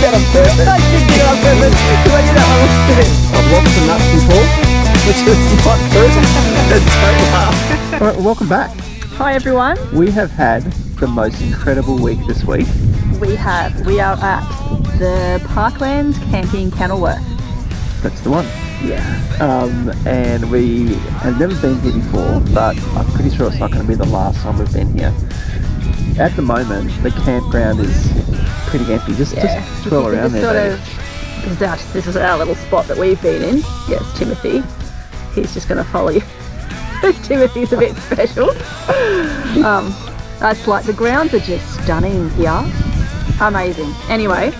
that on purpose. I did do it on purpose. Do I do that one? I've lost the nuts before, which is not good. And don't laugh. All right, well, welcome back. Hi everyone. We have had the most incredible week this week. We are at the Parklands camping Kenilworth. That's the one. Yeah. And we have never been here before, but I'm pretty sure it's not going to be the last time we've been here. At the moment, the campground is pretty empty. Just twirl around there. This is our little spot that we've been in. Yes, Timothy. He's just going to follow you. Timothy's a bit special. That's like, the grounds are just stunning here. Amazing. Anyway,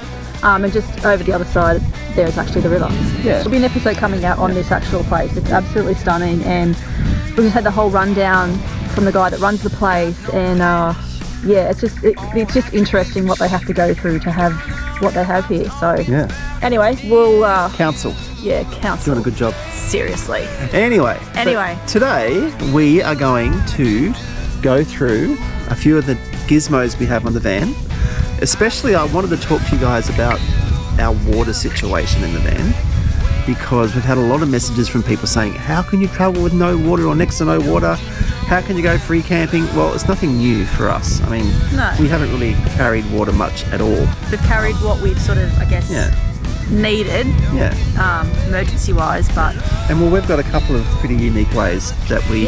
and just over the other side, there's actually the river. Yeah. There'll be an episode coming out on this actual place. It's absolutely stunning, and we just had the whole rundown from the guy that runs the place, and yeah, it's just interesting what they have to go through to have what they have here. So yeah. Anyway, we'll council. Yeah, council. Doing a good job. Seriously. Anyway. Today we are going to go through a few of the gizmos we have on the van. Especially, I wanted to talk to you guys about our water situation in the van, because we've had a lot of messages from people saying, how can you travel with no water or next to no water? How can you go free camping? Well, it's nothing new for us. I mean, we haven't really carried water much at all. We've carried what we've sort of, I guess, needed, emergency wise, but... And well, we've got a couple of pretty unique ways that we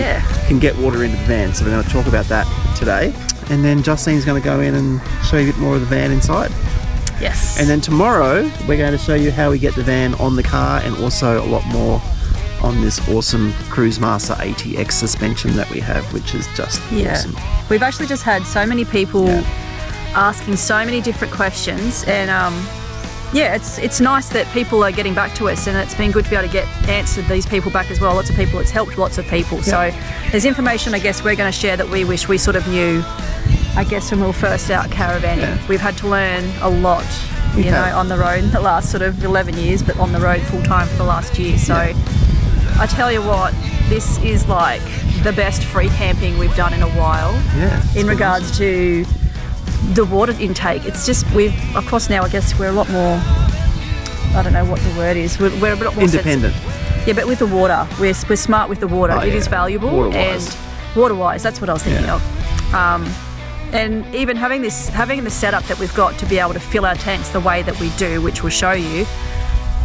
can get water into the van, so we're going to talk about that today. And then Justine's going to go in and show you a bit more of the van inside. Yes. And then tomorrow we're going to show you how we get the van on the car, and also a lot more on this awesome Cruisemaster ATX suspension that we have, which is just awesome. We've actually just had so many people asking so many different questions, and it's nice that people are getting back to us, and it's been good to be able to get answered these people back as well. Lots of people, it's helped lots of people. So there's information, I guess, we're going to share that we wish we sort of knew, I guess, when we were first out caravanning. We've had to learn a lot, you know, on the road in the last sort of 11 years, but on the road full time for the last year. So I tell you what, this is like the best free camping we've done in a while in regards to the water intake. It's just, of course now I guess we're a lot more, I don't know what the word is, we're a bit more independent. Yeah, but with the water, we're smart with the water. It is valuable. Water-wise, that's what I was thinking of. And even having the setup that we've got to be able to fill our tanks the way that we do, which we'll show you,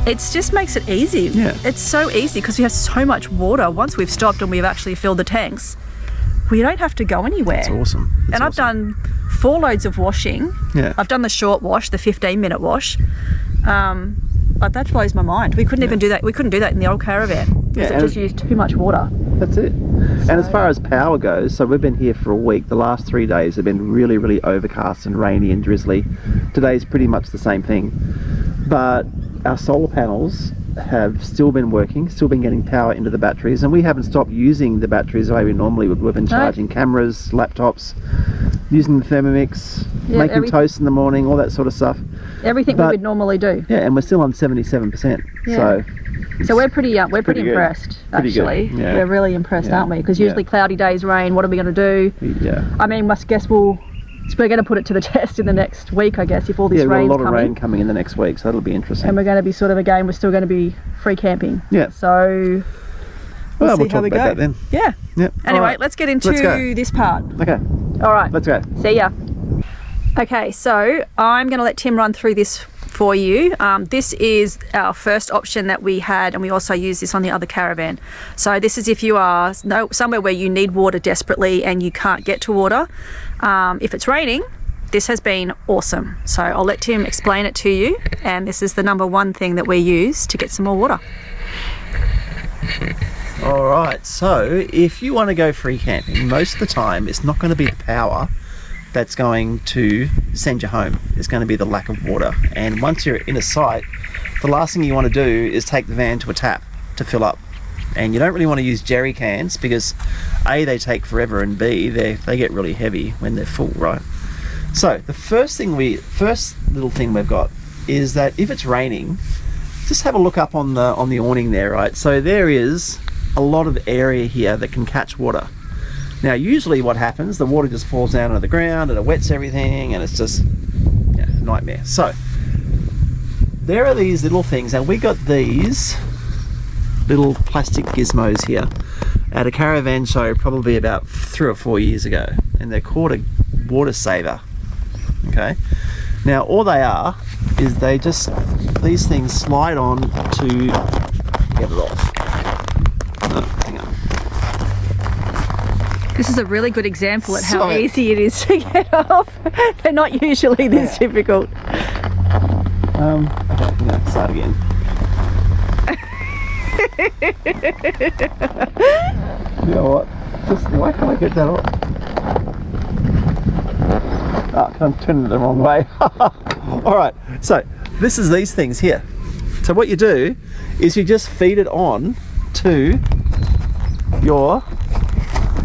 it just makes it easy. Yeah. It's so easy because we have so much water. Once we've stopped and we've actually filled the tanks, we don't have to go anywhere. It's awesome. I've done 4 loads of washing. Yeah. I've done the short wash, the 15-minute wash. But that blows my mind. We couldn't even do that. We couldn't do that in the old caravan because it just used too much water. That's it. And as far as power goes, so we've been here for a week. The last 3 days have been really, really overcast and rainy and drizzly. Today's pretty much the same thing. But our solar panels have still been working, still been getting power into the batteries, and we haven't stopped using the batteries the way we normally would. We've been charging cameras, laptops, using the Thermomix, making toast in the morning, all that sort of stuff. Everything we would normally do. Yeah, and we're still on 77%. Yeah. So we're pretty impressed, actually. Yeah. We're really impressed, aren't we? Because usually cloudy days, rain, what are we going to do? Yeah. I mean, I guess we're going to put it to the test in the next week, I guess, if all this rain's coming. Yeah, a lot of rain coming in the next week, so that'll be interesting. And we're going to be sort of, again, we're still going to be free camping. Yeah. So we'll talk about that then. Yeah. Yep. Anyway, let's get into this part. Okay. All right. Let's go. See ya. Okay, so I'm going to let Tim run through this for you. This is our first option that we had, and we also use this on the other caravan. So this is if you are somewhere where you need water desperately and you can't get to water. If it's raining, this has been awesome. So I'll let Tim explain it to you, and this is the #1 thing that we use to get some more water. All right, so if you want to go free camping, most of the time it's not going to be the power that's going to send you home. It's going to be the lack of water. And once you're in a site, the last thing you want to do is take the van to a tap to fill up. And you don't really want to use jerry cans because A, they take forever, and B, they get really heavy when they're full, right? So the first little thing we've got is that if it's raining, just have a look up on the awning there, right? So there is a lot of area here that can catch water. Now usually what happens, the water just falls down onto the ground and it wets everything, and it's just a nightmare. So there are these little things, and we got these little plastic gizmos here at a caravan show probably about 3 or 4 years ago, and they're called a water saver. Okay, now all they are is these things slide on to get it off. Oh, hang on. This is a really good example at how easy it is to get off. They're not usually this difficult. Okay, no, start again. You know what? Why can't I get that off? I'm turning it the wrong way. Alright, so this is these things here. So what you do is you just feed it on to your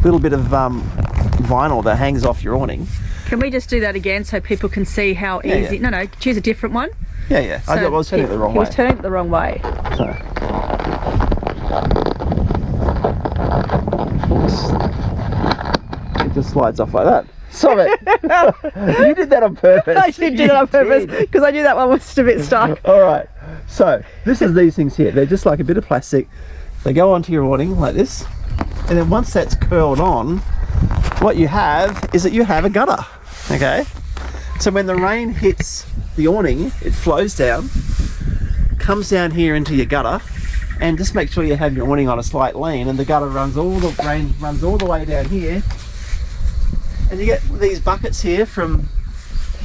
little bit of vinyl that hangs off your awning. Can we just do that again so people can see how easy? Yeah. No, choose a different one. Yeah. So I was turning it the wrong way. He was turning it the wrong way. So. It just slides off like that. Stop it. You did that on purpose. I did do that on purpose because I knew that one was just a bit stuck. Alright, so this is these things here. They're just like a bit of plastic. They go onto your awning like this, and then once that's curled on, what you have is that you have a gutter. Okay, so when the rain hits the awning, it flows down, comes down here into your gutter, and just make sure you have your awning on a slight lean, and the gutter runs all the way down here. And you get these buckets here from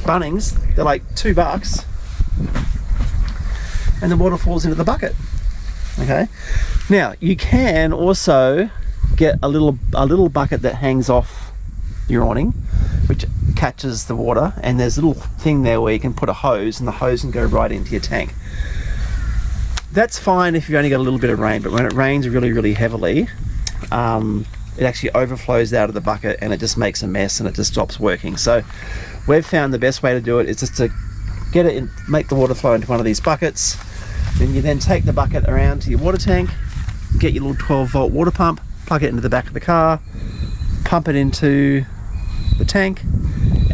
Bunnings. They're like $2, and the water falls into the bucket. Okay. Now you can also get a little bucket that hangs off your awning, which catches the water, and there's a little thing there where you can put a hose, and the hose can go right into your tank. That's fine if you've only got a little bit of rain, but when it rains really, really heavily, it actually overflows out of the bucket and it just makes a mess and it just stops working. So we've found the best way to do it is just to get it in, make the water flow into one of these buckets. Then you then take the bucket around to your water tank, get your little 12-volt water pump, plug it into the back of the car, pump it into the tank,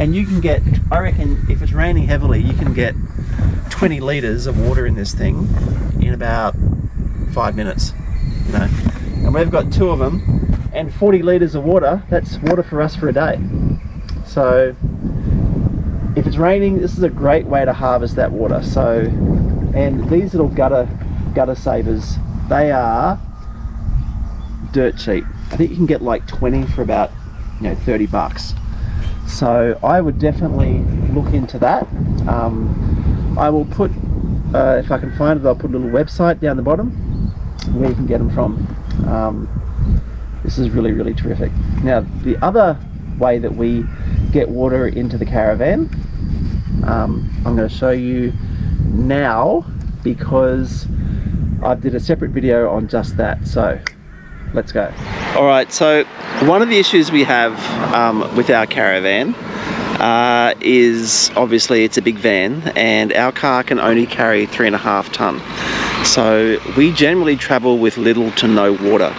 and you can get, I reckon if it's raining heavily, you can get 20 litres of water in this thing in about 5 minutes, you know. And we've got 2 of them, and 40 litres of water, that's water for us for a day. So if it's raining, this is a great way to harvest that water. So, and these little gutter savers, they are dirt cheap. I think you can get like 20 for about, you know, $30. So I would definitely look into that. I will put, if I can find it, I'll put a little website down the bottom where you can get them from. This is really, really terrific. Now, the other way that we get water into the caravan, I'm going to show you now because I did a separate video on just that. So let's go. All right, so one of the issues we have with our caravan is obviously it's a big van, and our car can only carry 3.5 ton. So we generally travel with little to no water.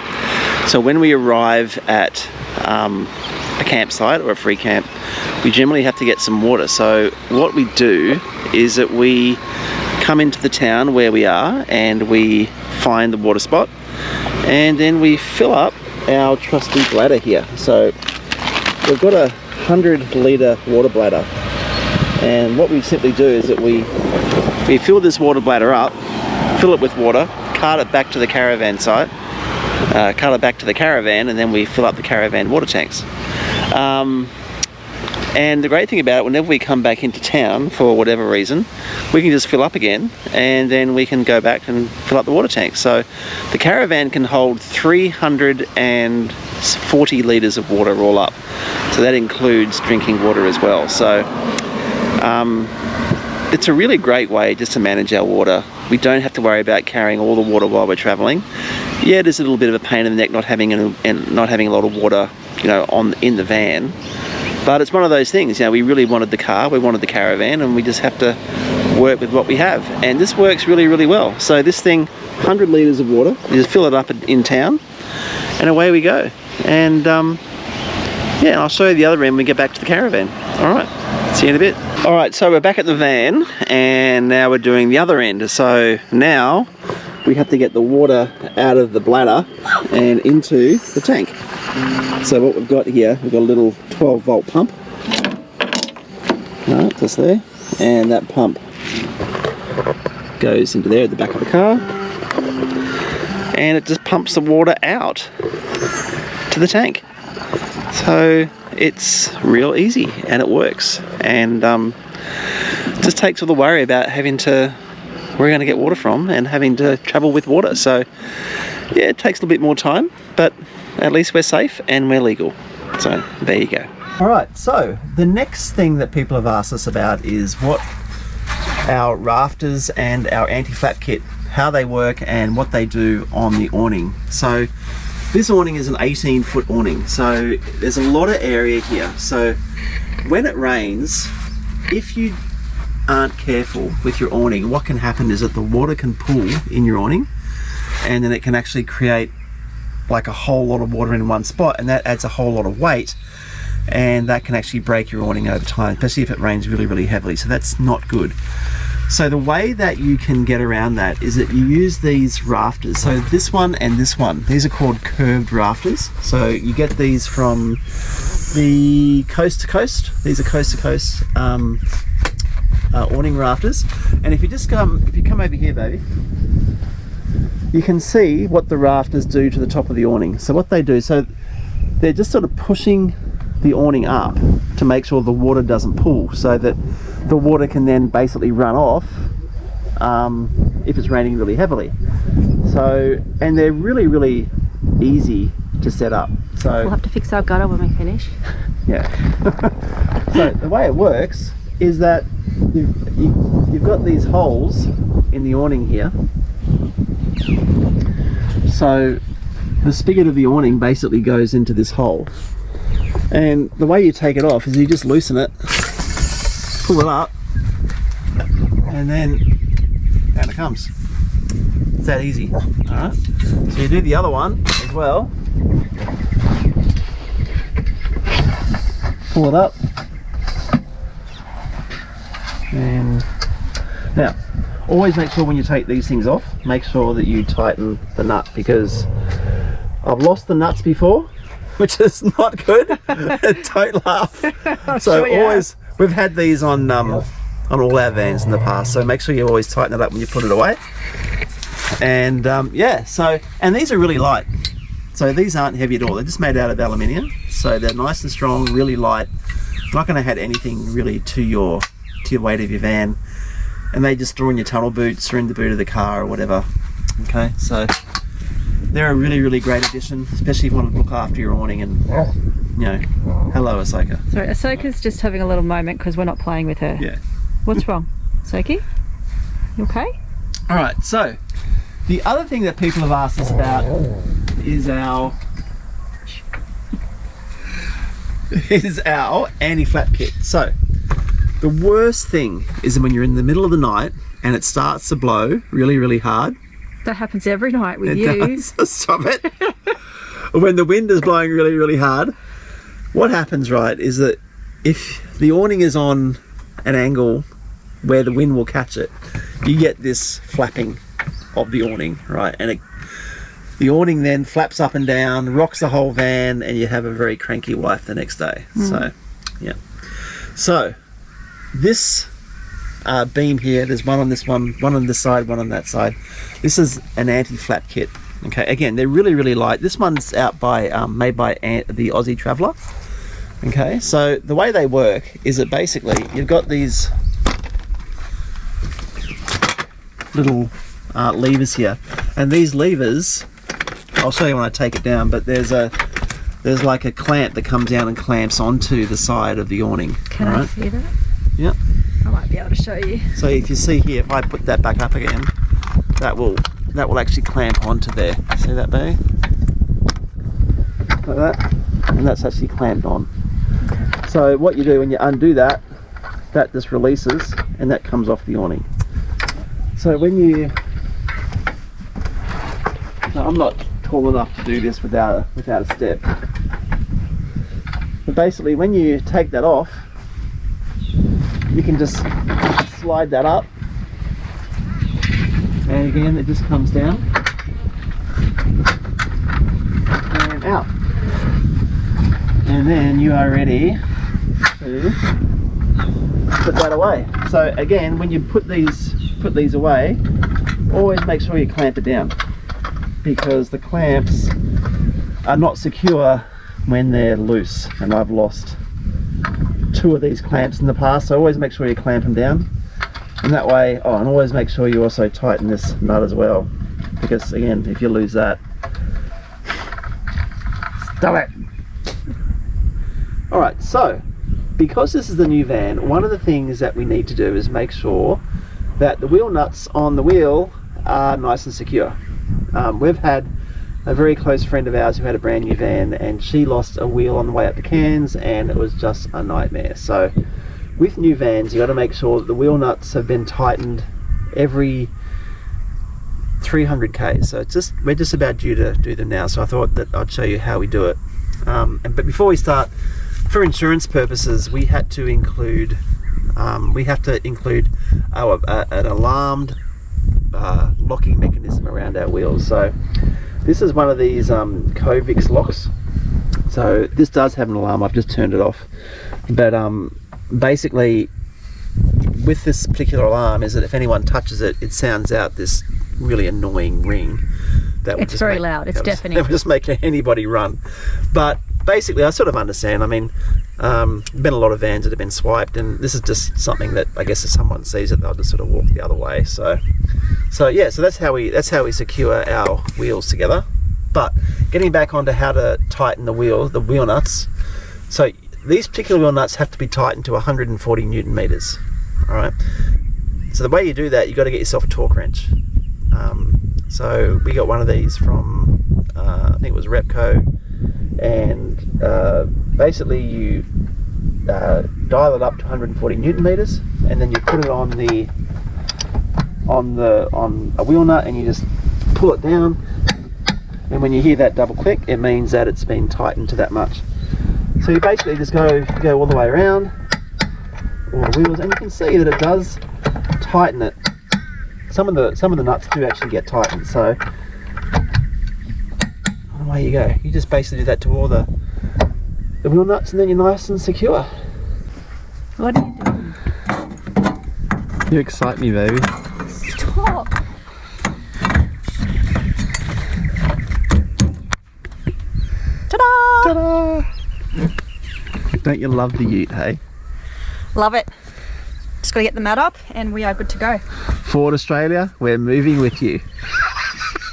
So when we arrive at a campsite or a free camp, we generally have to get some water. So what we do is that we come into the town where we are and we find the water spot, and then we fill up our trusty bladder here. So we've got a 100-litre water bladder, and what we simply do is that we fill this water bladder up, fill it with water, cart it back to the caravan site, cart it back to the caravan, and then we fill up the caravan water tanks. And the great thing about it, whenever we come back into town for whatever reason, we can just fill up again, and then we can go back and fill up the water tanks. So the caravan can hold 340 litres of water all up. So that includes drinking water as well. So it's a really great way just to manage our water. We don't have to worry about carrying all the water while we're travelling. Yeah, there's a little bit of a pain in the neck not having a lot of water, you know, in the van. But it's one of those things, you know, we really wanted the car, we wanted the caravan, and we just have to work with what we have. And this works really, really well. So this thing, 100 litres of water, you just fill it up in town, and away we go. And yeah, I'll show you the other end when we get back to the caravan. All right. See you in a bit. All right, so we're back at the van, and now we're doing the other end. So now we have to get the water out of the bladder and into the tank. So what we've got here, we've got a little 12-volt pump. Right, just there, and that pump goes into there at the back of the car, and it just pumps the water out to the tank. So it's real easy and it works, and just takes all the worry about having to where we're going to get water from and having to travel with water. So yeah, it takes a little bit more time, but at least we're safe and we're legal. So there you go. Alright, so the next thing that people have asked us about is what our rafters and our anti-flap kit, how they work and what they do on the awning. So this awning is an 18-foot awning, so there's a lot of area here. So when it rains, if you aren't careful with your awning, what can happen is that the water can pool in your awning, and then it can actually create like a whole lot of water in one spot, and that adds a whole lot of weight, and that can actually break your awning over time, especially if it rains really, really heavily. So that's not good. So the way that you can get around that is that you use these rafters. So this one and this one, these are called curved rafters. So you get these from the coast to coast. These are coast to coast awning rafters. And if you just come over here, baby, you can see what the rafters do to the top of the awning. So what they do, so they're just sort of pushing the awning up to make sure the water doesn't pool, so that the water can then basically run off if it's raining really heavily. So, and they're really, really easy to set up. So we'll have to fix our gutter when we finish. Yeah. So the way it works is that you've got these holes in the awning here. So the spigot of the awning basically goes into this hole, and the way you take it off is you just loosen it, pull it up, and then down it comes. It's that easy. Alright, so you do the other one as well, pull it up, and now always make sure when you take these things off, make sure that you tighten the nut, because I've lost the nuts before, which is not good. Don't laugh. So sure always, we've had these on all our vans in the past, so make sure you always tighten it up when you put it away. And yeah, so, and these are really light, so these aren't heavy at all. They're just made out of aluminium, so they're nice and strong, really light. Not going to add anything really to your weight of your van, and they just draw in your tunnel boots or in the boot of the car or whatever. Okay, so they're a really, really great addition, especially if you want to look after your awning. And you know, hello Ahsoka. Sorry, Ahsoka's just having a little moment because we're not playing with her. Yeah. What's wrong, Ahsoki? You okay? All right, so the other thing that people have asked us about is our anti-flap kit. So the worst thing is when you're in the middle of the night and it starts to blow really, really hard. That happens every night with It you. does. Stop it. When the wind is blowing really, really hard, what happens, right, is that if the awning is on an angle where the wind will catch it, you get this flapping of the awning, right? And the awning then flaps up and down, rocks the whole van, and you have a very cranky wife the next day. So, yeah. So, this beam here, there's one on this one on this side, one on that side. This is an anti-flap kit. Okay, again, they're really, really light. This one's out by made by the Aussie Traveller. Okay, so the way they work is that basically you've got these little levers here, and these levers, I'll show you when I take it down, but there's like a clamp that comes down and clamps onto the side of the awning. Can I see that? Yep. I might be able to show you. So if you see here, if I put that back up again, that will actually clamp onto there. See that, babe? Like that, and that's actually clamped on. Okay. So what you do when you undo that, that just releases, and that comes off the awning. So when you, no, I'm not tall enough to do this without a step. But basically, when you take that off, you can just slide that up, and again it just comes down and out, and then you are ready to put that away. So again, when you put these away, always make sure you clamp it down, because the clamps are not secure when they're loose, and I've lost 2 of these clamps in the past, so always make sure you clamp them down, and that way, and always make sure you also tighten this nut as well, because again, if you lose that, stop it. Alright, so because this is the new van, one of the things that we need to do is make sure that the wheel nuts on the wheel are nice and secure. We've had a very close friend of ours who had a brand new van, and she lost a wheel on the way up to Cairns, and it was just a nightmare. So with new vans, you got to make sure that the wheel nuts have been tightened every 300k. So we're just about due to do them now, so I thought that I'd show you how we do it. But before we start, for insurance purposes, we had to include an alarmed locking mechanism around our wheels. So this is one of these Covix locks. So this does have an alarm. I've just turned it off. But basically, with this particular alarm, is that if anyone touches it, it sounds out this really annoying ring. It's very loud. It's deafening. That would just make anybody run. But basically, I sort of understand. I mean, been a lot of vans that have been swiped, and this is just something that I guess if someone sees it, they'll just sort of walk the other way. So yeah, so that's how we secure our wheels together. But getting back onto how to tighten the wheel nuts. So these particular wheel nuts have to be tightened to 140 Newton meters. All right. So the way you do that, you got to get yourself a torque wrench. So we got one of these from I think it was Repco, and basically you dial it up to 140 Newton meters, and then you put it on a wheel nut, and you just pull it down, and when you hear that double click, it means that it's been tightened to that much. So you basically just go all the way around all the wheels, and you can see that it does tighten it. Some of the nuts do actually get tightened, so away you go. You just basically do that to all the wheel nuts, and then you're nice and secure. What are you doing? You excite me, baby. Stop. Ta-da! Ta-da! Don't you love the ute, hey? Love it. Just got to get the mat up, and we are good to go. Ford Australia, we're moving with you.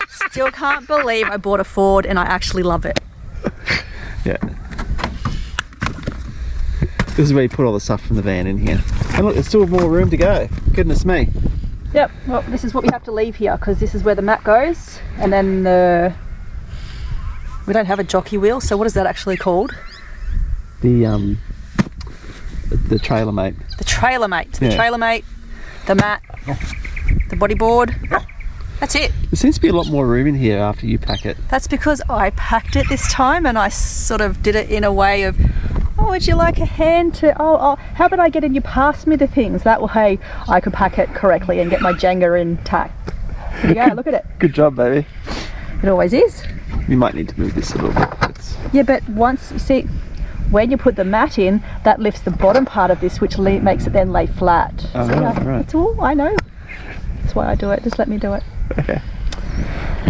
Still can't believe I bought a Ford and I actually love it. Yeah. This is where you put all the stuff from the van in here. And look, there's still more room to go. Goodness me. Yep, well, this is what we have to leave here, because this is where the mat goes, and then we don't have a jockey wheel, so what is that actually called? The trailer mate. The trailer mate. The Yeah. trailer mate, the mat, the bodyboard. That's it. There seems to be a lot more room in here after you pack it. That's because I packed it this time, and I sort of did it in a way of, oh, would you like a hand to, how about I get in, you pass me the things, that way I could pack it correctly and get my Jenga intact. There you go, look at it. Good job, baby. It always is. You might need to move this a little bit. Yeah, but once, you see, when you put the mat in, that lifts the bottom part of this, which makes it then lay flat. Oh, so right. It's all, I know. That's why I do it, just let me do it. Okay.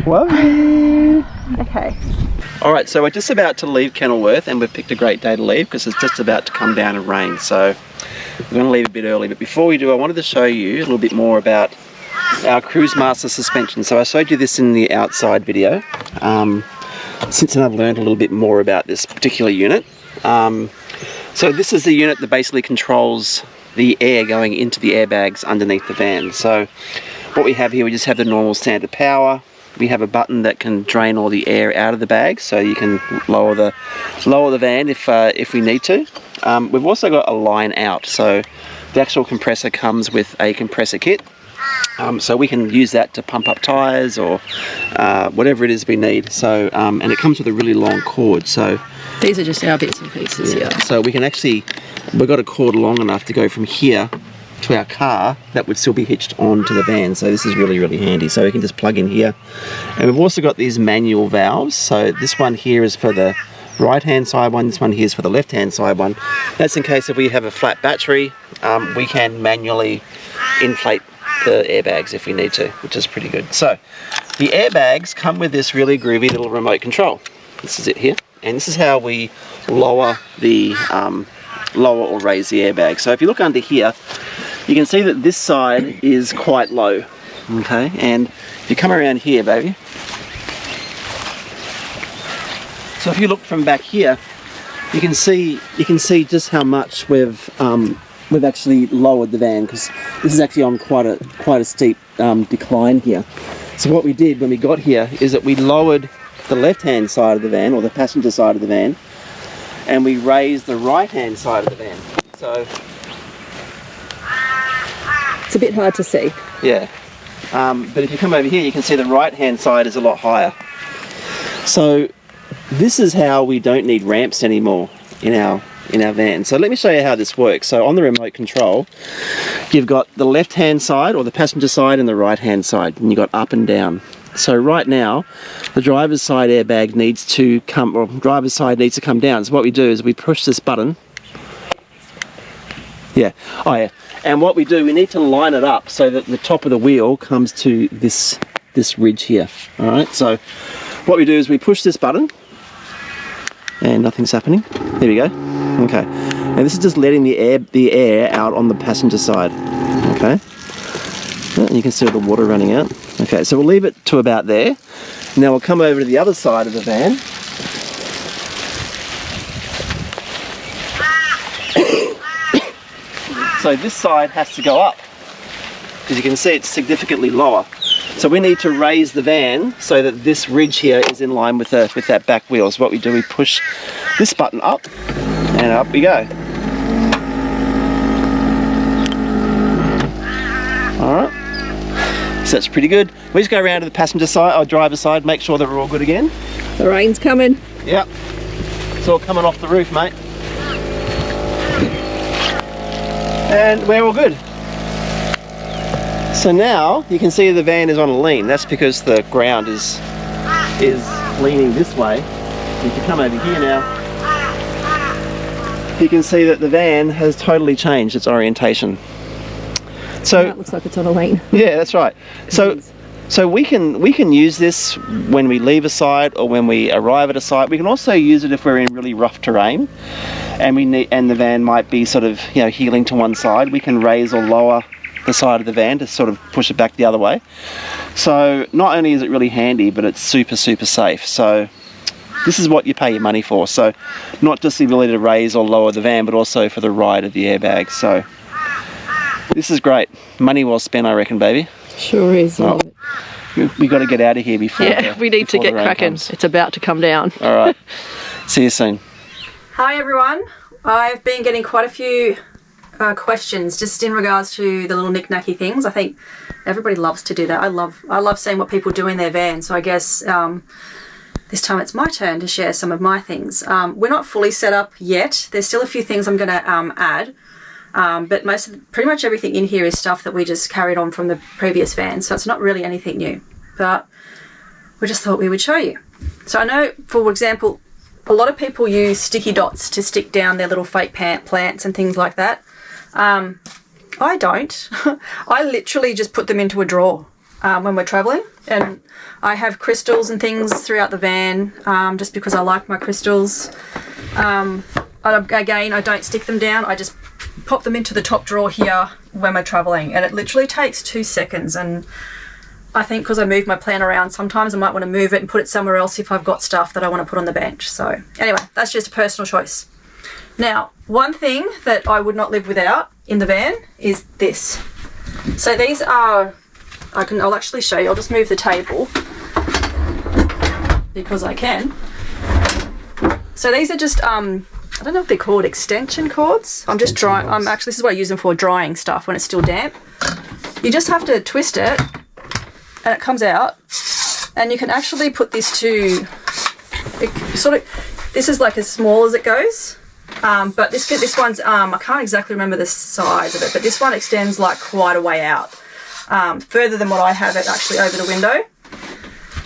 Love you. Okay. Alright, so we're just about to leave Kenilworth, and we've picked a great day to leave because it's just about to come down and rain, so we're going to leave a bit early. But before we do, I wanted to show you a little bit more about our Cruisemaster suspension. So I showed you this in the outside video. Since then I've learned a little bit more about this particular unit. So this is the unit that basically controls the air going into the airbags underneath the van. So what we have here, we just have the normal standard power. We have a button that can drain all the air out of the bag, so you can lower the van if we need to. We've also got a line out, so the actual compressor comes with a compressor kit. So we can use that to pump up tyres or whatever it is we need. So and it comes with a really long cord. So these are just our bits and pieces here. So we can actually, we've got a cord long enough to go from here to our car that would still be hitched onto the van. So this is really, really handy. So we can just plug in here. And we've also got these manual valves. So this one here is for the right hand side one, this one here is for the left hand side one. That's in case if we have a flat battery, we can manually inflate the airbags if we need to, which is pretty good. So the airbags come with this really groovy little remote control. This is it here, and this is how we lower the lower or raise the airbag. So if you look under here, you can see that this side is quite low. Okay, and if you come around here, baby, so if you look from back here, you can see just how much we've actually lowered the van, because this is actually on quite a steep decline here. So what we did when we got here is that we lowered the left hand side of the van, or the passenger side of the van, and we raised the right hand side of the van. So it's a bit hard to see. Yeah, but if you come over here, you can see the right hand side is a lot higher. So this is how we don't need ramps anymore in our van. So let me show you how this works. So on the remote control, you've got the left hand side, or the passenger side, and the right hand side, and you've got up and down. So right now, the driver's side airbag needs to come, or driver's side needs to come down. So what we do is we push this button. Yeah, oh yeah. And what we do, we need to line it up so that the top of the wheel comes to this ridge here. All right, so what we do is we push this button, and nothing's happening. There we go. Okay, and this is just letting the air out on the passenger side. Okay, and you can see the water running out. Okay, so we'll leave it to about there. Now we'll come over to the other side of the van. So this side has to go up, because you can see it's significantly lower. So we need to raise the van so that this ridge here is in line with that back wheel. So what we do, we push this button up, and up we go. Alright, so that's pretty good. We just go around to the passenger side, or driver's side, make sure that we're all good again. The rain's coming. Yep, it's all coming off the roof, mate. And we're all good. So now you can see the van is on a lean. That's because the ground is leaning this way. If you come over here now, you can see that the van has totally changed its orientation. So that looks like it's on a lean. Yeah, that's right. So we can use this when we leave a site or when we arrive at a site. We can also use it if we're in really rough terrain, and the van might be sort of, you know, heeling to one side. We can raise or lower the side of the van to sort of push it back the other way. So not only is it really handy, but it's super safe. So this is what you pay your money for. So not just the ability to raise or lower the van, but also for the ride of the airbag. So this is great. Money well spent, I reckon, baby. Sure is. Well, we got to get out of here before. Yeah, we need to get cracking. It's about to come down. All right. See you soon. Hi everyone. I've been getting quite a few questions just in regards to the little knick-knacky things. I think everybody loves to do that. I love seeing what people do in their van. So I guess this time it's my turn to share some of my things. We're not fully set up yet. There's still a few things I'm going to add. But pretty much everything in here is stuff that we just carried on from the previous van, so it's not really anything new, but we just thought we would show you. So I know, for example, a lot of people use sticky dots to stick down their little fake plants and things like that. I don't. I literally just put them into a drawer when we're traveling, and I have crystals and things throughout the van just because I like my crystals. Again, I don't stick them down. I just pop them into the top drawer here when we're traveling, and it literally takes 2 seconds. And I think because I move my plant around, sometimes I might want to move it and put it somewhere else if I've got stuff that I want to put on the bench. So anyway, that's just a personal choice. Now, one thing that I would not live without in the van is this. So these are, I'll actually show you. I'll just move the table because I can. So these are just I don't know if they're called extension cords. I'm just drying. This is what I use them for, drying stuff when it's still damp. you just have to twist it and it comes out, and you can actually put this to, this is like as small as it goes, but this one's, I can't exactly remember the size of it, but this one extends like quite a way out, further than what I have it actually over the window.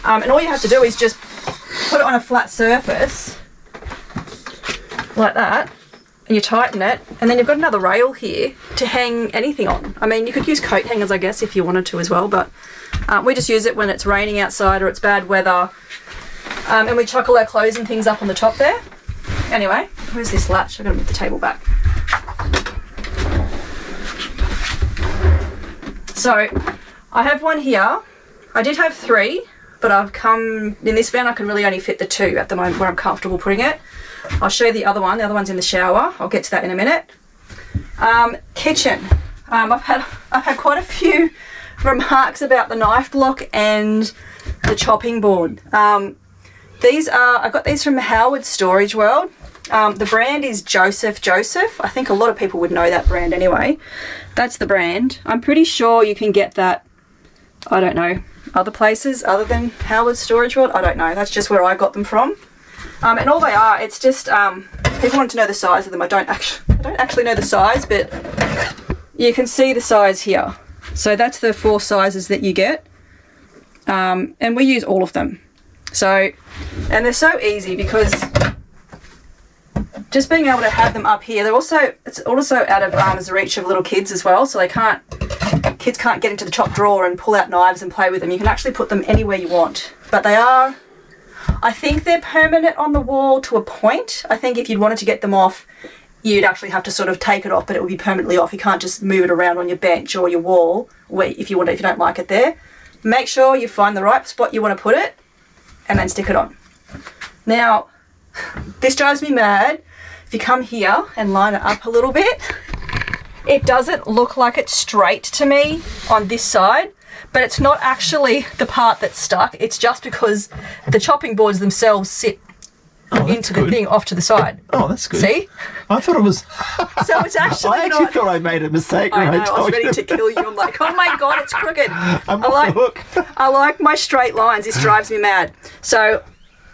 And all you have to do is just put it on a flat surface like that, and you tighten it, and then you've got another rail here to hang anything on. I mean, you could use coat hangers, I guess, if you wanted to as well, but we just use it when it's raining outside or it's bad weather, and we chuck all our clothes and things up on the top there. Anyway, where's this latch? I've got to move the table back. So I have one here. I did have 3, but I've come, in this van I can really only fit the 2 at the moment where I'm comfortable putting it. I'll show you the other one. The other one's in the shower. I'll get to that in a minute. Kitchen. I've had quite a few remarks about the knife block and the chopping board. I got these from Howard's Storage World. The brand is Joseph. I think a lot of people would know that brand anyway. That's the brand. I'm pretty sure you can get that, I don't know, other places other than Howard's Storage World. I don't know. That's just where I got them from. And all they are, it's just, people want to know the size of them. I don't actually know the size, but you can see the size here. So that's the 4 sizes that you get. And we use all of them. So, and they're so easy because just being able to have them up here, it's also out of arm's reach of little kids as well. So kids can't get into the top drawer and pull out knives and play with them. You can actually put them anywhere you want. But I think they're permanent on the wall to a point. I think if you'd wanted to get them off, you'd actually have to sort of take it off, but it would be permanently off. You can't just move it around on your bench or your wall if you don't like it there. Make sure you find the right spot you want to put it and then stick it on. Now, this drives me mad. If you come here and line it up a little bit, it doesn't look like it's straight to me on this side, but it's not actually the part that's stuck. It's just because the chopping boards themselves sit into the thing off to the side. Oh, that's good. See? I thought it was... So it's actually I actually thought I made a mistake when I told you. I was ready to kill you. I'm like, oh my God, it's crooked. I'm off the hook. I like my straight lines. This drives me mad. So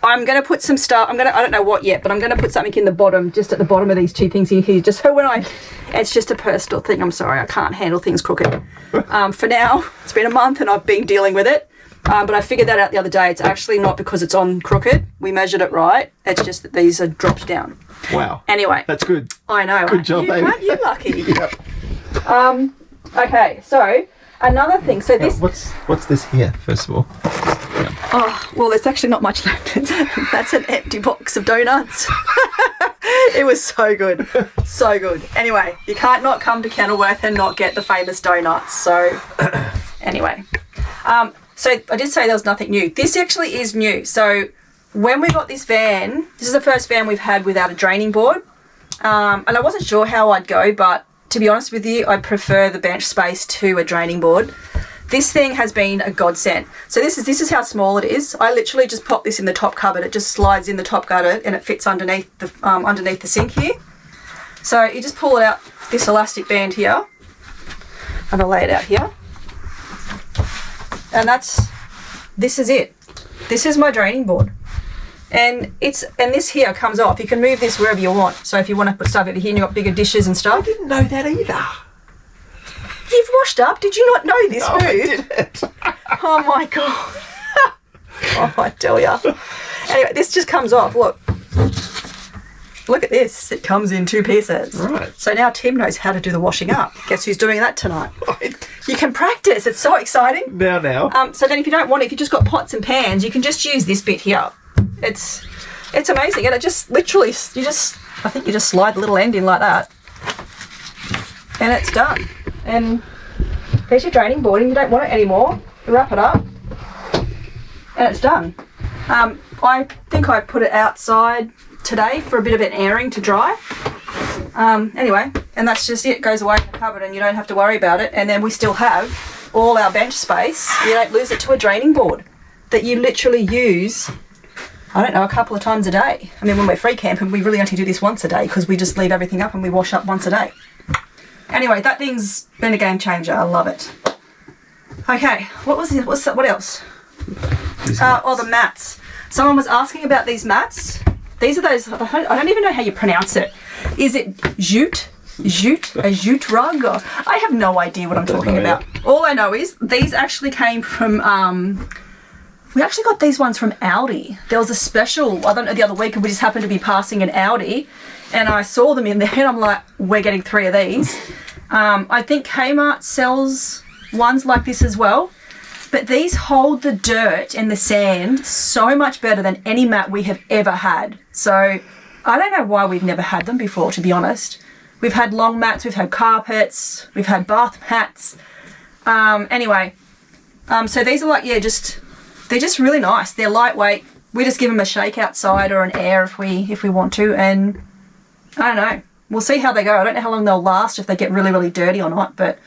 I'm going to put some stuff, I don't know what yet, but I'm going to put something in the bottom, just at the bottom of these 2 things here, just so it's just a personal thing. I'm sorry, I can't handle things crooked. For now, it's been a month and I've been dealing with it. But I figured that out the other day. It's actually not because it's on crooked. We measured it right. It's just that these are dropped down. Wow. Anyway. That's good. I know. Good job, baby. Aren't you lucky? Yep. Okay, so another thing. So this... What's this here, first of all? Oh, well, there's actually not much left. That's an empty box of donuts. It was so good. So good. Anyway, you can't not come to Kenilworth and not get the famous donuts. So, anyway. So I did say there was nothing new. This actually is new. So when we got this van, this is the first van we've had without a draining board. And I wasn't sure how I'd go, but to be honest with you, I prefer the bench space to a draining board. This thing has been a godsend. So this is how small it is. I literally just pop this in the top cupboard. It just slides in the top gutter and it fits underneath the sink here. So you just pull it out, this elastic band here, and I'll lay it out here. And this is it. This is my draining board. And this here comes off. You can move this wherever you want. So if you want to put stuff over here and you've got bigger dishes and stuff. I didn't know that either. You've washed up? Did you not know this move? I didn't. Oh my God. Oh, I tell ya. Anyway, this just comes off. Look at this. It comes in 2 pieces. Right. So now Tim knows how to do the washing up. Guess who's doing that tonight? You can practice. It's so exciting. Now. So then if you don't want it, if you just got pots and pans, you can just use this bit here. It's amazing. And it just literally, I think you just slide the little end in like that. And it's done. And there's your draining board, and you don't want it anymore. You wrap it up. And it's done. I think I put it outside today for a bit of an airing to dry. Anyway, and that's just it. It goes away in the cupboard and you don't have to worry about it. And then we still have all our bench space. You don't lose it to a draining board that you literally use, I don't know, a couple of times a day. I mean, when we're free camping, we really only do this once a day because we just leave everything up and we wash up once a day. Anyway, that thing's been a game changer. I love it. Okay, what was it? What else? The mats. Someone was asking about these mats. These are those, I don't even know how you pronounce it. Is it jute? A jute rug? Or, I have no idea what I'm talking about. All I know is these actually came from, we actually got these ones from Aldi. There was a special, I don't know, the other week, and we just happened to be passing an Aldi, and I saw them in there, and I'm like, we're getting 3 of these. I think Kmart sells ones like this as well. But these hold the dirt and the sand so much better than any mat we have ever had. So I don't know why we've never had them before, to be honest. We've had long mats, we've had carpets, we've had bath mats. So these are like, they're just really nice. They're lightweight. We just give them a shake outside or an air if we want to. And I don't know. We'll see how they go. I don't know how long they'll last, if they get really, really dirty or not. But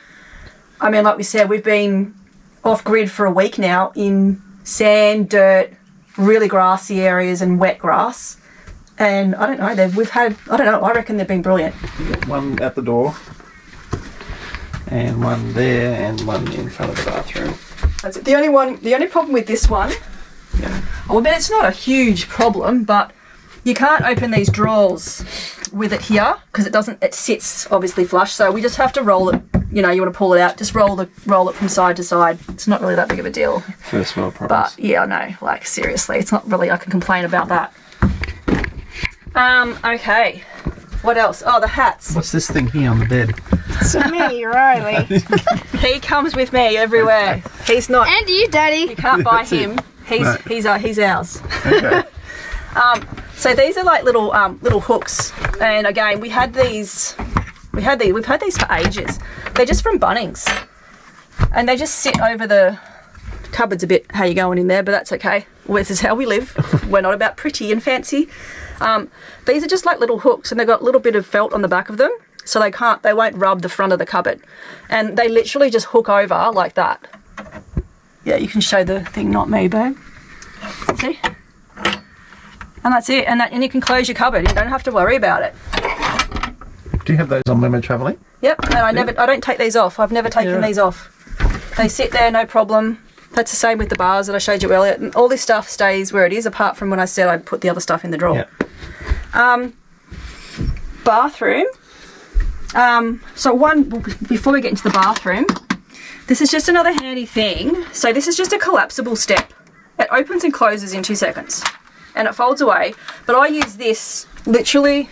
I mean, like we said, we've been off grid for a week now in sand, dirt, really grassy areas and wet grass. And I don't know, I reckon they've been brilliant. One at the door, and one there, and one in front of the bathroom. That's it. The only problem with this one, well, but it's not a huge problem, but you can't open these drawers with it here because it sits obviously flush. So we just have to roll it. You know, you want to pull it out, just roll it from side to side. It's not really that big of a deal. First world problems. But yeah, I know. Like seriously, it's not really. I can complain about that. Okay. What else? Oh, the hats. What's this thing here on the bed? It's me, Riley. He comes with me everywhere. He's not. And you, Daddy. You can't buy him. He's ours. Okay. So these are like little hooks, and again we've had these for ages. They're just from Bunnings, and they just sit over the cupboards a bit. How you going in there? But that's okay. Well, this is how we live. We're not about pretty and fancy. These are just like little hooks, and they've got a little bit of felt on the back of them, so they won't rub the front of the cupboard, and they literally just hook over like that. Yeah, you can show the thing, not me, babe. See? And that's it, and you can close your cupboard. You don't have to worry about it. Do you have those on when we're travelling? Yep, and I don't take these off. I've never taken these off. They sit there, no problem. That's the same with the bars that I showed you earlier. And all this stuff stays where it is, apart from when I said I'd put the other stuff in the drawer. Yep. Bathroom. Before we get into the bathroom, this is just another handy thing. So this is just a collapsible step. It opens and closes in 2 seconds. And it folds away. But I use this literally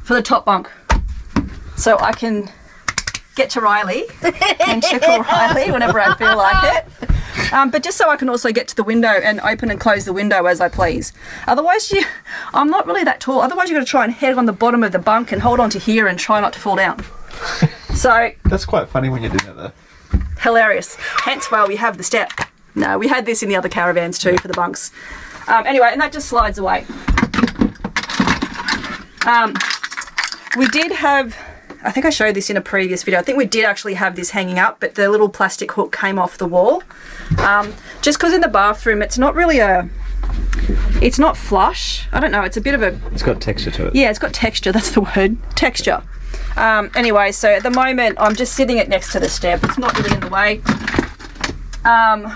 for the top bunk. So I can get to Riley and tickle Riley whenever I feel like it. But just so I can also get to the window and open and close the window as I please. Otherwise, I'm not really that tall. Otherwise, you've got to try and head on the bottom of the bunk and hold on to here and try not to fall down. So that's quite funny when you're doing that though. Hilarious. Hence why we have the step. No, we had this in the other caravans too for the bunks. Anyway, and that just slides away. We did have, I think I showed this in a previous video, I think we did actually have this hanging up, but the little plastic hook came off the wall. Just because in the bathroom it's not really it's not flush. I don't know, it's a bit of a... It's got texture to it. Yeah, it's got texture, that's the word, texture. Anyway, so at the moment I'm just sitting it next to the step. It's not really in the way.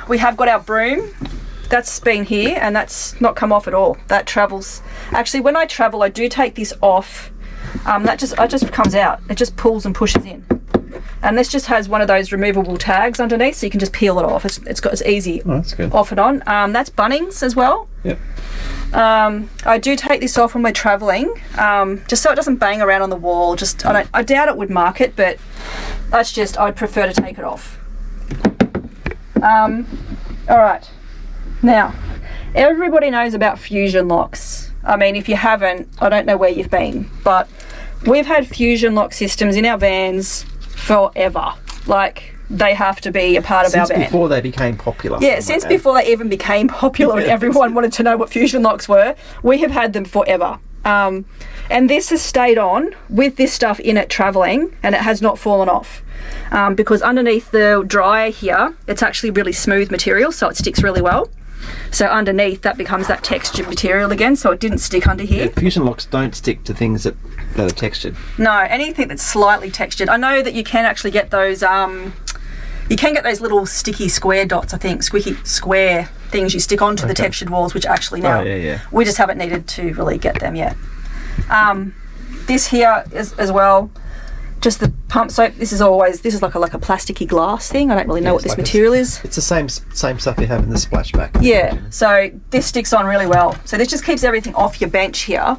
We have got our broom. That's been here and that's not come off at all. That travels. Actually, when I travel, I do take this off. It just comes out. It just pulls and pushes in. And this just has one of those removable tags underneath, so you can just peel it off. It's easy. Oh, that's good. Off and on. That's Bunnings as well. Yep. I do take this off when we're travelling, just so it doesn't bang around on the wall. I doubt it would mark it, but that's just, I'd prefer to take it off. All right. Now, everybody knows about fusion locks. I mean, if you haven't, I don't know where you've been, but we've had fusion lock systems in our vans forever. Like, they have to be a part of our van. Since before they became popular. Yeah, since before they even became popular and everyone wanted to know what fusion locks were, we have had them forever. And this has stayed on with this stuff in it travelling, and it has not fallen off. Because underneath the dryer here, it's actually really smooth material, so it sticks really well. So underneath, that becomes that textured material again, so it didn't stick under here. Yeah, fusion locks don't stick to things that are textured. No, anything that's slightly textured. I know that you can actually get those, you You can get those little sticky square dots, I think, squeaky square things you stick onto the textured walls, which actually now we just haven't needed to really get them yet. This here is as well, just the pump soap. This is like a plasticky glass thing. I don't really know what this material is. It's the same stuff you have in the splashback. Yeah, so this sticks on really well. So this just keeps everything off your bench here.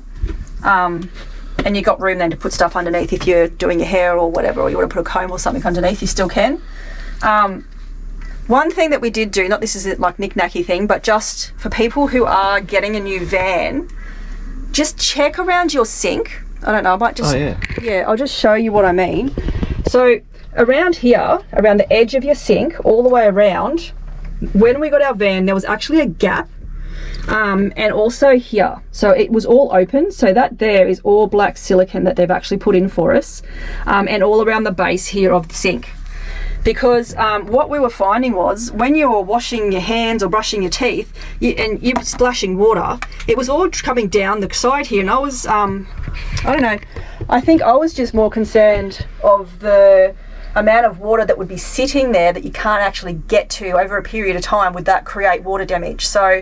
And you've got room then to put stuff underneath if you're doing your hair or whatever, or you want to put a comb or something underneath, you still can. One thing that we did do, not this is like Knick Knacky thing, but just for people who are getting a new van, just check around your sink. I don't know, I might just... I'll just show you what I mean. So around here, around the edge of your sink, all the way around, when we got our van, there was actually a gap. And also here, so it was all open, so that there is all black silicone that they've actually put in for us, and all around the base here of the sink, because what we were finding was when you were washing your hands or brushing your teeth and you were splashing water, it was all coming down the side here, and I was I don't know, I think I was just more concerned of the amount of water that would be sitting there that you can't actually get to over a period of time. Would that create water damage? So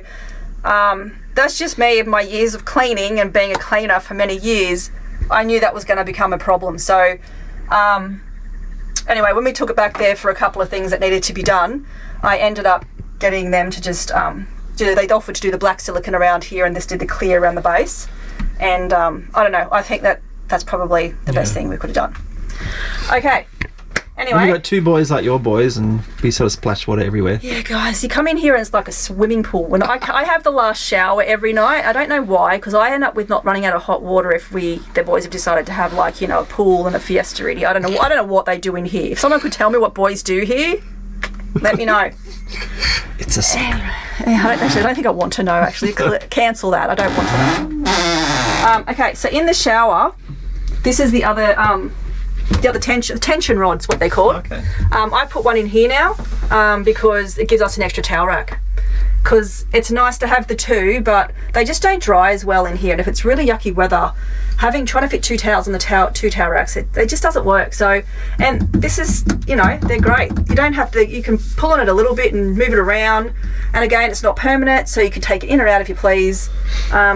that's just me, of my years of cleaning and being a cleaner for many years. I knew that was going to become a problem. So anyway, when we took it back there for a couple of things that needed to be done, I ended up getting them to just they offered to do the black silicone around here, and this did the clear around the base. And I don't know, I think that's probably the best thing we could have done. Okay. Anyway, you've got two boys like your boys, and we sort of splash water everywhere. Yeah, guys, you come in here and it's like a swimming pool. When I have the last shower every night, I don't know why, because I end up with not running out of hot water if the boys have decided to have, like, you know, a pool and a fiesta ready. I don't know what they do in here. If someone could tell me what boys do here, let me know. It's a secret. I don't think I want to know. Actually, cancel that. I don't want to know. Okay, so in the shower, this is the other tension rod's what they're called. Okay. I put one in here now because it gives us an extra towel rack. Because it's nice to have the two, but they just don't dry as well in here. And if it's really yucky weather, trying to fit two towels on the two towel racks, it just doesn't work. So, and this is, you know, they're great. You don't have to, you can pull on it a little bit and move it around. And again, it's not permanent, so you can take it in or out if you please.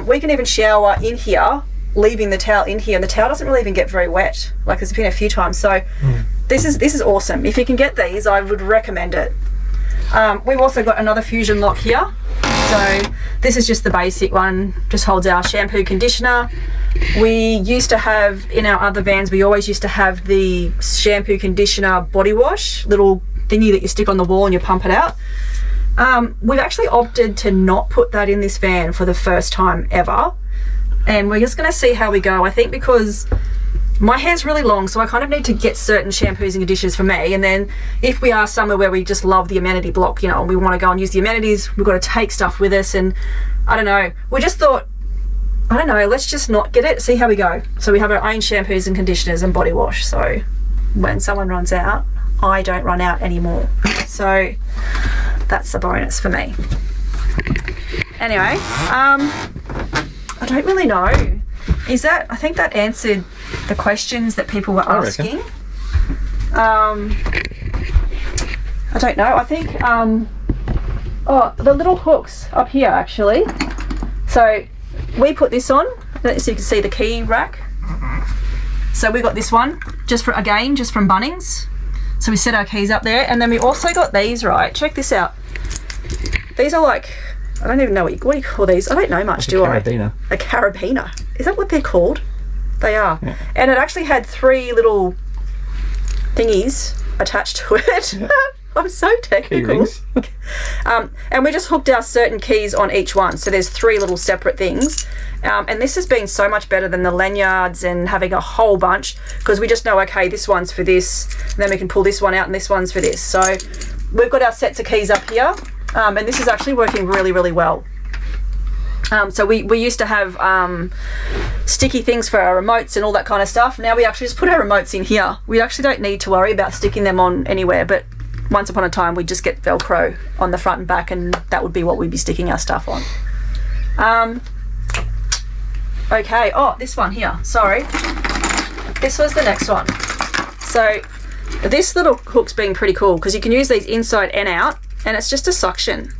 We can even shower in here, leaving the towel in here, and the towel doesn't really even get very wet. Like, there's been a few times. So this is awesome. If you can get these, I would recommend it. We've also got another fusion lock here. So this is just the basic one, just holds our shampoo, conditioner. We used to have, in our other vans, we always used to have the shampoo, conditioner, body wash, little thingy that you stick on the wall and you pump it out. We've actually opted to not put that in this van for the first time ever. And we're just going to see how we go. I think because my hair's really long, so I kind of need to get certain shampoos and conditioners for me. And then if we are somewhere where we just love the amenity block, you know, and we want to go and use the amenities, we've got to take stuff with us. And I don't know, we just thought, I don't know, let's just not get it, see how we go. So we have our own shampoos and conditioners and body wash. So when someone runs out, I don't run out anymore. So that's a bonus for me. Anyway, I don't really know. I think that answered the questions that people were asking. I don't know. I think, the little hooks up here, actually. So we put this on, so you can see the key rack. So we got this one, just from Bunnings. So we set our keys up there, and then we also got these, right? Check this out. These are like, I don't even know what do you call these? I don't know much, do I? Carabiner. A carabiner. Is that what they're called? They are. Yeah. And it actually had 3 little thingies attached to it. Yeah. I'm so technical. And we just hooked our certain keys on each one. So there's 3 little separate things. And this has been so much better than the lanyards and having a whole bunch, because we just know, okay, this one's for this, and then we can pull this one out and this one's for this. So we've got our sets of keys up here. And this is actually working really, really well. So we used to have sticky things for our remotes and all that kind of stuff. Now we actually just put our remotes in here. We actually don't need to worry about sticking them on anywhere, but once upon a time we'd just get Velcro on the front and back, and that would be what we'd be sticking our stuff on. Okay, this one here, sorry. This was the next one. So This little hook's been pretty cool because you can use these inside and out, and it's just a suction.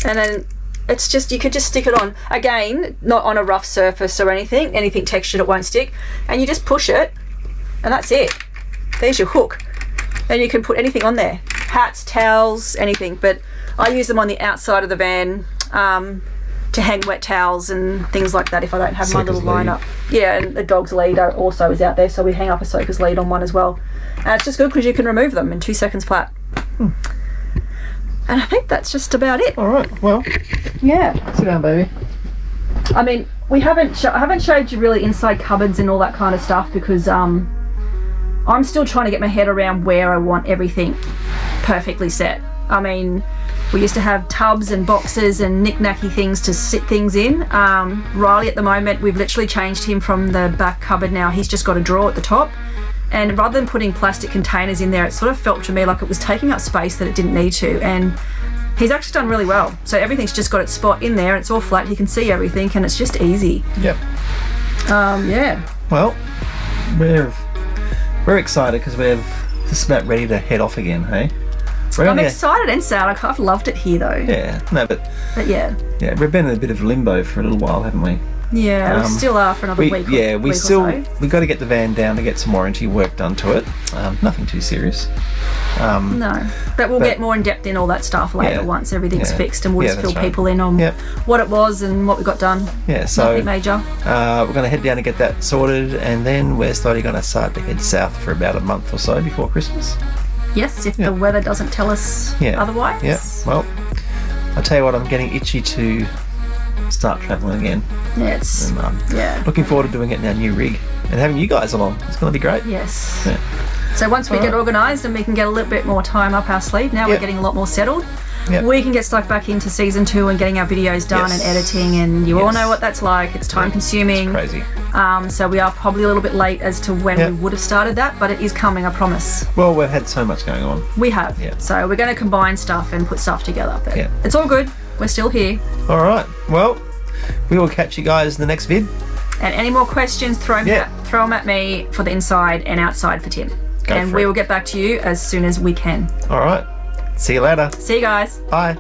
And then it's just, you could just stick it on, again, not on a rough surface or anything textured, it won't stick. And you just push it, and that's it. There's your hook. And you can put anything on there. Hats, towels, anything. But I use them on the outside of the van to hang wet towels and things like that if I don't have my little lineup. Yeah, and the dog's lead also is out there, so we hang up a soaker's lead on one as well. And it's just good because you can remove them in 2 seconds flat. And I think that's just about it. All right, well, yeah. sit down, baby. I mean, I haven't showed you really inside cupboards and all that kind of stuff because I'm still trying to get my head around where I want everything perfectly set. I mean, we used to have tubs and boxes and knick-knacky things to sit things in. Riley at the moment, we've literally changed him from the back cupboard now. He's just got a drawer at the top. And rather than putting plastic containers in there, it sort of felt to me like it was taking up space that it didn't need to. And he's actually done really well. So everything's just got its spot in there. It's all flat. He can see everything and it's just easy. Yep. Yeah. Well, we're excited because we're just about ready to head off again, hey? I'm excited and sad. I've loved it here though. Yeah, no, but yeah. Yeah, we've been in a bit of limbo for a little while, haven't we? Yeah, we still are for another week. Yeah, we still or so. we got to get the van down to get some warranty work done to it. Nothing too serious. No, but we'll get more in depth in all that stuff later once everything's fixed, and we'll just fill people in on what it was and what we got done. Yeah, so nothing major. We're going to head down and get that sorted, and then we're slowly going to start to head south for about a month or so before Christmas. Yes, if the weather doesn't tell us otherwise. Yeah. Well, I tell you what, I'm getting itchy to start travelling again. Yeah, looking forward to doing it in our new rig and having you guys along. It's going to be great. Yes. Yeah. So once we get organised and we can get a little bit more time up our sleeve, now we're getting a lot more settled. Yep. We can get stuck back into season 2 and getting our videos done and editing, and you all know what that's like. It's time consuming. It's crazy. So we are probably a little bit late as to when we would have started that, but it is coming, I promise. Well, we've had so much going on. We have. Yeah. So we're going to combine stuff and put stuff together. But it's all good. We're still here. All right. Well, we will catch you guys in the next vid. And any more questions, throw them at me for the inside and outside for Tim. We will get back to you as soon as we can. All right. See you later. See you guys. Bye.